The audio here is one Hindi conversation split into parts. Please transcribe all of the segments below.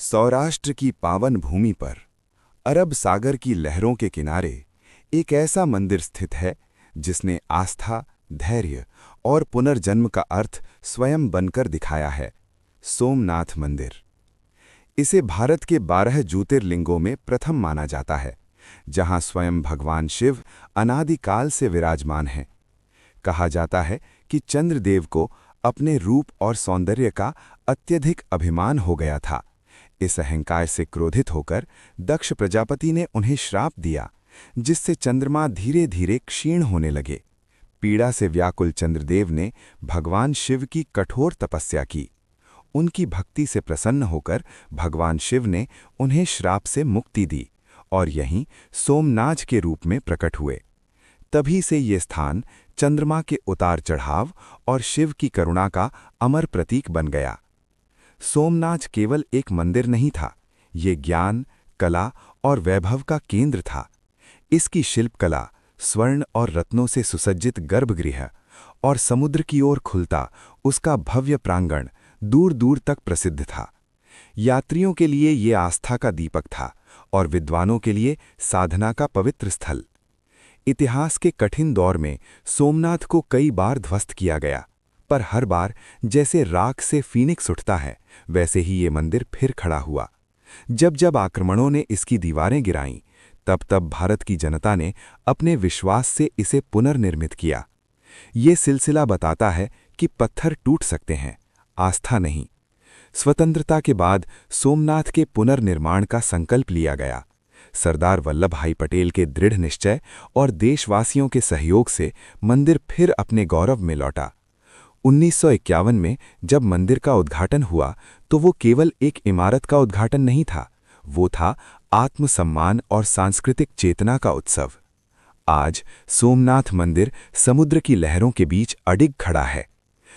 सौराष्ट्र की पावन भूमि पर अरब सागर की लहरों के किनारे एक ऐसा मंदिर स्थित है जिसने आस्था, धैर्य और पुनर्जन्म का अर्थ स्वयं बनकर दिखाया है। सोमनाथ मंदिर। इसे भारत के 12 ज्योतिर्लिंगों में प्रथम माना जाता है, जहां स्वयं भगवान शिव अनादिकाल से विराजमान हैं। कहा जाता है कि चंद्रदेव को अपने रूप और सौंदर्य का अत्यधिक अभिमान हो गया था। इस अहंकार से क्रोधित होकर दक्ष प्रजापति ने उन्हें श्राप दिया, जिससे चंद्रमा धीरे धीरे क्षीण होने लगे। पीड़ा से व्याकुल चंद्रदेव ने भगवान शिव की कठोर तपस्या की। उनकी भक्ति से प्रसन्न होकर भगवान शिव ने उन्हें श्राप से मुक्ति दी और यहीं सोमनाथ के रूप में प्रकट हुए। तभी से ये स्थान चंद्रमा के उतार चढ़ाव और शिव की करुणा का अमर प्रतीक बन गया। सोमनाथ केवल एक मंदिर नहीं था, ये ज्ञान, कला और वैभव का केंद्र था। इसकी शिल्पकला, स्वर्ण और रत्नों से सुसज्जित गर्भगृह और समुद्र की ओर खुलता उसका भव्य प्रांगण दूर दूर तक प्रसिद्ध था। यात्रियों के लिए ये आस्था का दीपक था और विद्वानों के लिए साधना का पवित्र स्थल। इतिहास के कठिन दौर में सोमनाथ को कई बार ध्वस्त किया गया, पर हर बार जैसे राख से फीनिक्स उठता है, वैसे ही ये मंदिर फिर खड़ा हुआ। जब जब आक्रमणों ने इसकी दीवारें गिराईं, तब तब भारत की जनता ने अपने विश्वास से इसे पुनर्निर्मित किया। ये सिलसिला बताता है कि पत्थर टूट सकते हैं, आस्था नहीं। स्वतंत्रता के बाद सोमनाथ के पुनर्निर्माण का संकल्प लिया गया। सरदार वल्लभ भाई पटेल के दृढ़ निश्चय और देशवासियों के सहयोग से मंदिर फिर अपने गौरव में लौटा। 1951 में जब मंदिर का उद्घाटन हुआ तो वो केवल एक इमारत का उद्घाटन नहीं था, वो था आत्मसम्मान और सांस्कृतिक चेतना का उत्सव। आज सोमनाथ मंदिर समुद्र की लहरों के बीच अडिग खड़ा है।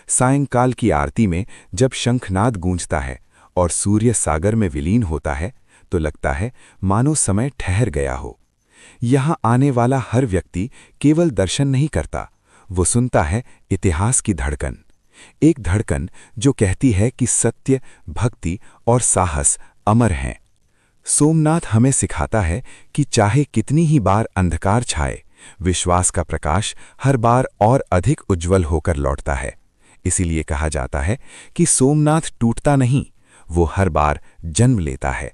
सायंकाल की आरती में जब शंखनाद गूंजता है और सूर्य सागर में विलीन होता है, तो लगता है मानो समय ठहर गया हो। यहाँ आने वाला हर व्यक्ति केवल दर्शन नहीं करता, वो सुनता है इतिहास की धड़कन। एक धड़कन जो कहती है कि सत्य, भक्ति और साहस अमर हैं। सोमनाथ हमें सिखाता है कि चाहे कितनी ही बार अंधकार छाए, विश्वास का प्रकाश हर बार और अधिक उज्जवल होकर लौटता है। इसीलिए कहा जाता है कि सोमनाथ टूटता नहीं, वो हर बार जन्म लेता है।